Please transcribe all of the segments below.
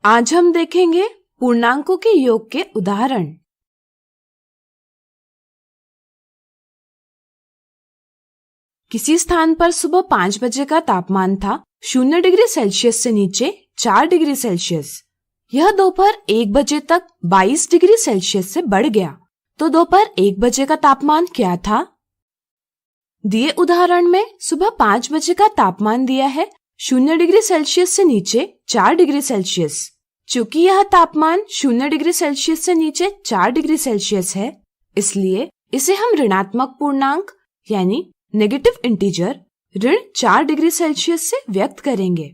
आज हम देखेंगे पूर्णांकों के योग के उदाहरण। किसी स्थान पर सुबह 5 बजे का तापमान था 0 डिग्री सेल्सियस से नीचे 4 डिग्री सेल्सियस। यह दोपहर 1 बजे तक 22 डिग्री सेल्सियस से बढ़ गया। तो दोपहर 1 बजे का तापमान क्या था? दिए उदाहरण में सुबह 5 बजे का तापमान दिया है 0 डिग्री सेल्सियस से नीचे 4 डिग्री सेल्सियस। चूंकि यह तापमान 0 डिग्री सेल्सियस से नीचे 4 डिग्री सेल्सियस है, इसलिए इसे हम ऋणात्मक पूर्णांक यानी नेगेटिव इंटीजर ऋण 4 डिग्री सेल्सियस से व्यक्त करेंगे।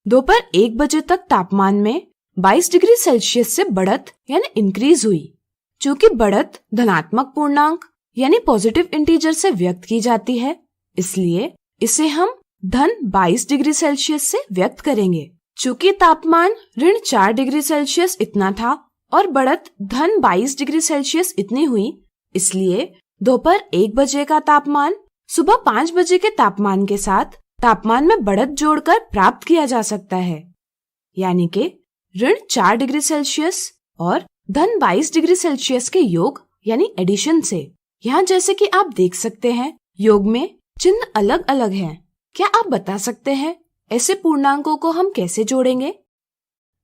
दोपहर 1 बजे तक तापमान में 22 डिग्री सेल्सियस से बढ़त यानी इंक्रीज हुई। चूंकि बढ़त धनात्मक पूर्णांक यानी पॉजिटिव इंटीजर से व्यक्त की जाती है, इसलिए इसे हम धन 22 डिग्री सेल्सियस से व्यक्त करेंगे। चूंकि तापमान ऋण 4 डिग्री सेल्सियस इतना था और बढ़त धन 22 डिग्री सेल्सियस इतनी हुई, इसलिए दोपहर 1 बजे का तापमान सुबह 5 बजे के तापमान के साथ तापमान में बढ़त जोड़कर प्राप्त किया जा सकता है, यानी कि ऋण 4 डिग्री सेल्सियस और धन 22 डिग्री सेल्सियस के योग यानी एडिशन से। यहाँ जैसे कि आप देख सकते हैं, योग में चिन्ह अलग अलग हैं। क्या आप बता सकते हैं ऐसे पूर्णांकों को हम कैसे जोड़ेंगे?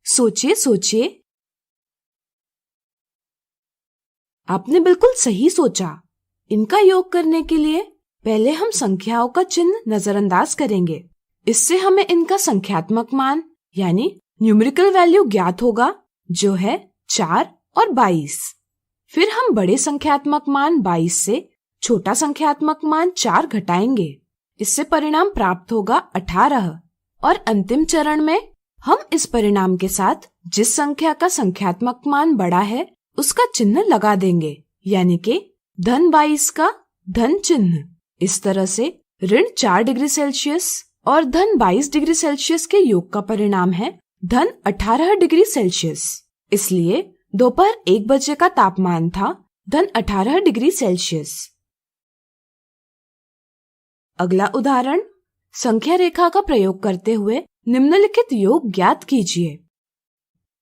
सोचिए। आपने बिल्कुल सही सोचा। इनका योग करने के लिए पहले हम संख्याओं का चिन्ह नजरअंदाज करेंगे। इससे हमें इनका संख्यात्मक मान यानी न्यूमेरिकल वैल्यू ज्ञात होगा, जो है 4 और 22। फिर हम बड़े संख्यात्मक मान 22 से छोटा संख्यात्मक मान 4 घटाएंगे। इससे परिणाम प्राप्त होगा 18। और अंतिम चरण में हम इस परिणाम के साथ जिस संख्या का संख्यात्मक मान बड़ा है उसका चिन्ह लगा देंगे, यानी कि धन 22 का धन चिन्ह। इस तरह से ऋण 4 डिग्री सेल्सियस और धन 22 डिग्री सेल्सियस के योग का परिणाम है धन 18 डिग्री सेल्सियस। इसलिए दोपहर 1 बजे का तापमान था धन 18 डिग्री सेल्सियस। अगला उदाहरण, संख्या रेखा का प्रयोग करते हुए निम्नलिखित योग ज्ञात कीजिए।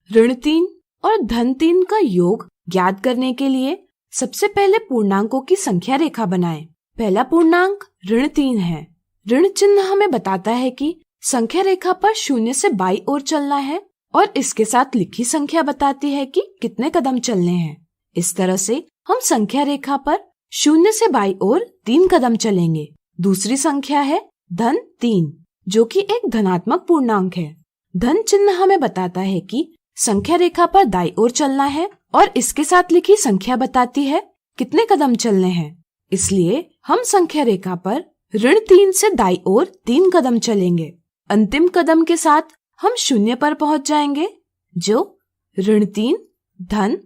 ऋण 3 और धन 3 का योग ज्ञात करने के लिए सबसे पहले पूर्णांकों की संख्या रेखा बनाएं। पहला पूर्णांक ऋण 3 है। ऋण चिन्ह हमें बताता है कि संख्या रेखा पर 0 से बाईं ओर चलना है और इसके साथ लिखी संख्या बताती है कि कितने कदम चलने हैं। इस तरह से हम संख्या रेखा पर 0 से बाईं ओर 3 कदम चलेंगे। दूसरी संख्या है धन 3, जो कि एक धनात्मक पूर्णांक है। धन चिन्ह हमें बताता है कि संख्या रेखा पर दाईं ओर चलना है और इसके साथ लिखी संख्या बताती है कितने कदम चलने हैं। इसलिए हम संख्या रेखा पर ऋण 3 से दाईं ओर 3 कदम चलेंगे। अंतिम कदम के साथ हम 0 पर पहुंच जाएंगे, जो ऋण 3 धन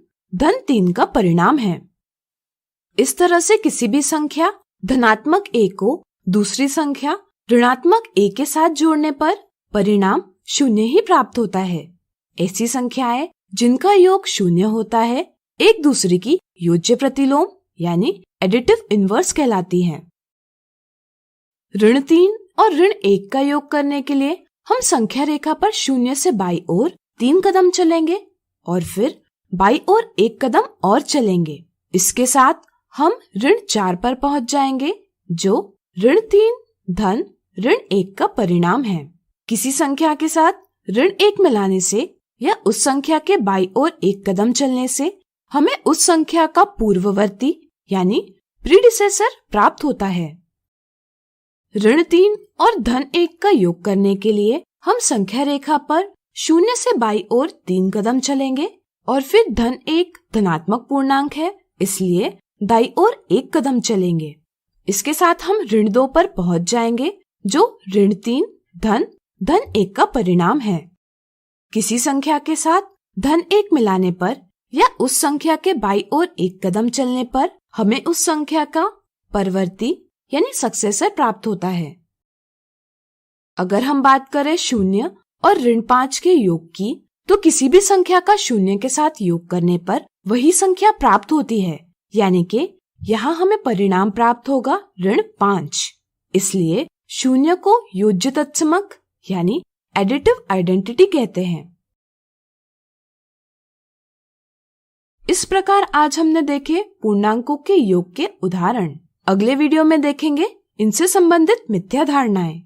3 का परिणाम है। इस तरह से किसी भी संख्या धनात्मक a को दूसरी संख्या ऋणात्मक a के साथ जोड़ने पर परिणाम 0 ही प्राप्त होता है। ऐसी संख्याएं जिनका योग 0 होता है एक दूसरे की योज्य प्रतिलोम यानी एडिटिव इनवर्स कहलाती हैं। ऋण 3 और ऋण 1 का योग करने के लिए हम संख्या रेखा पर 0 से बाईं ओर 3 कदम चलेंगे और फिर बाईं ओर 1 कदम और चलेंगे। इसके साथ हम ऋण 4 पर पहुंच जाएंगे, जो ऋण 3 धन ऋण 1 का परिणाम है। किसी संख्या के साथ ऋण 1 मिलाने से या उस संख्या के बाईं ओर 1 कदम चलने से हमें उस संख्या का पूर्ववर्ती यानी प्रीडिसेसर प्राप्त होता है। ऋण 3 और धन 1 का योग करने के लिए हम संख्या रेखा पर 0 से बाईं ओर 3 कदम चलेंगे और फिर धन 1 धनात्मक पूर्णांक है, इसलिए दाईं ओर 1 कदम चलेंगे। इसके साथ हम ऋण 2 पर पहुंच जाएंगे, जो ऋण 3 धन 1 का परिणाम है। किसी संख्या के साथ धन 1 मिलाने पर या उस संख्या के बाईं ओर 1 कदम चलने पर हमें उस संख्या का परवर्ती यानी सक्सेसर प्राप्त होता है। अगर हम बात करें 0 और ऋण 5 के योग की, तो किसी भी संख्या का 0 के साथ योग करने पर वही संख्या प्राप्त होती है, यानी कि यहाँ हमें परिणाम प्राप्त होगा ऋण 5। इसलिए 0 को योज्य तत्समक यानी एडिटिव आइडेंटिटी कहते हैं। इस प्रकार आज हमने देखे पूर्णांकों के योग के उदाहरण। अगले वीडियो में देखेंगे इनसे संबंधित मिथ्या धारणाएं।